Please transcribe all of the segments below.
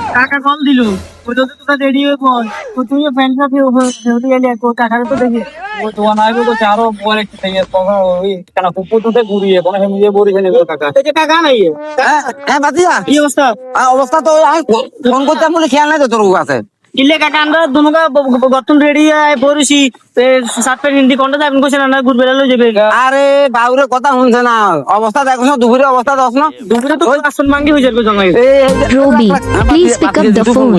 কাকা কল দিল ওই তো তোরা রেডি হয়ে বল তো তুই ফ্রেন্ড সাথে হেউতে গেলি আর কাকারে তো দেখি ও তোমার নাই তো চারো পরে কি থেকে কথা ওই কেন কুকুর দুতে ঘুরিয়ে কোন হেমিয়ে বরিছে নেবে কাকা এই যে কাকা নাই হ্যাঁ বাতিয়া কি অবস্থা অবস্থা তো আমি ফোন করতে বলে খেয়াল নাই তো তোর কাছে কিলে কাকা আমরা দুনুকা গতন রেডি আই পড়ছি সাত পেন হিন্দি কোনটা যাবেন কইছেন না ঘুরবে লই যাবে আরে বাউরে কথা শুনছে না অবস্থা দেখো না দুপুরে অবস্থা দশ না দুপুরে তো আসন মাঙ্গি হয়ে যাবে জঙ্গাই Roby, please pick up the phone.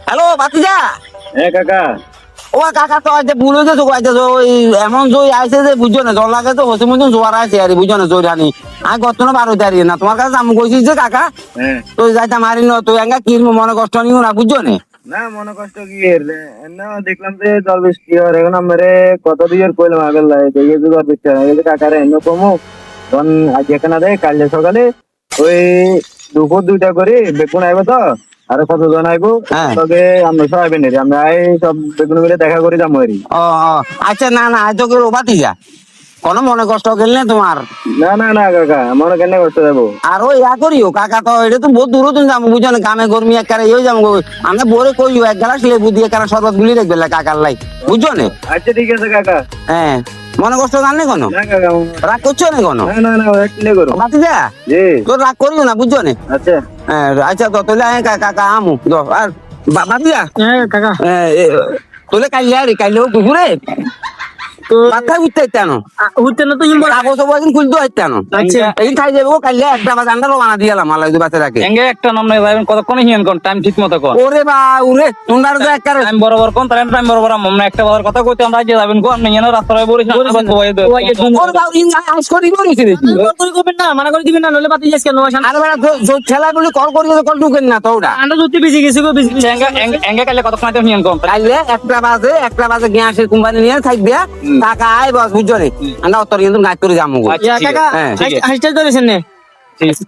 Hello বাতিজা কাকা ও কাকা তো আজ ভুল হয়েছে তো ওই এমন জয় আইছে যে বুঝছো না জল লাগে তো হচ্ছে মধ্যে জোয়ার আছে আর বুঝছো না জয় রানি আমি গত না 12 তারিখ না তোমার কাছে আমি কইছি যে কাকা তো যাইতে মারি না তো এঙ্গা কি মনে কষ্ট নিও না বুঝছো না না মনে কষ্ট কি না দেখলাম যে জল বৃষ্টি হয় এখন আমারে কত দিয়ের কইলাম আগের লাই দেখে যে জল বৃষ্টি হয় গেছে কাকারে এন্ন কমো তখন আজ এখানে দেয় কাল সকালে ওই দুপুর 2টা করে বেগুন আইবো তো আর কতজন আইবো হ্যাঁ। তবে আমরা সব আইবেন আমরা সব বেগুন মিলে দেখা করে যাবো আর ও আচ্ছা না না আজ তো কেউ বাতিজা কোনো মনে কষ্ট গেল না তোমার না না না কাকা মনে কেন কষ্ট যাবো আর ওই ইয়া করিও কাকা তো এটা তো বহুত দূর তুমি যাবো বুঝছো না কামে গরমি একবারে ইয়ে যাবো আমরা বরে কইও এক গ্লাস লেবু দিয়ে কারা শরবত গুলি রাখবে কাকার লাই বুঝছো না আচ্ছা ঠিক আছে কাকা হ্যাঁ মনে কষ্ট জানলে কোনো না কাকা রাগ করছো না কোনো না না না একটু করো বাতিজা জি তোর রাগ করিও না বুঝছো না আচ্ছা হ্যাঁ আচ্ছা তো তোলে কাকা আমু আর বাতিজা হ্যাঁ কাকা তোলে কাইলে কুকুরে তো মাথায় উঠতে কেন উঠতে না তো ইম কাগজ সব একদিন খুলতে হয় কেন আচ্ছা একদিন খাই যাবো কাইলে একটা বাজার আন্ডার বানা দিয়ালাম আল্লাহ যদি বাচ্চা রাখে এঙ্গে একটা নাম নাই যাবেন কতক্ষণ হিয়ান কোন টাইম ঠিক মতো কোন ওরে বা ওরে তোমরা তো একটা টাইম বরাবর কোন টাইম বরাবর আমরা একটা বাজার কথা কইতে আমরা আজ যাবেন কোন আপনি এনে রাস্তায় বলিস ওর বাউ ইন আইস করি করিস রে করে করবেন না মানা করে দিবেন না নলে বাতি যাস কেন আর বেলা ছেলা বলে কল করি কল ঢুকেন না তো ওটা আন্ডা জুতি বেশি গেছে গো বেশি এঙ্গে কালে কতক্ষণ হিয়ান কোন কাইলে একটা বাজে গ্যাসের কোম্পানি নিয়ে থাকবে টাকা আই বস বুঝছো রে আমরা অত কিন্তু গাছ করে যাবো গো ইয়া কাকা হ্যাঁ, হাইস্টাইল করেছেন নে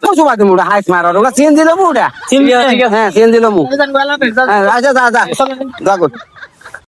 কচু বাদে মুড়া হাইস মারার ওটা চেন দিল মুড়া ঠিক আছে হ্যাঁ চেন দিল মু জান গলা হ্যাঁ আচ্ছা যা যা যা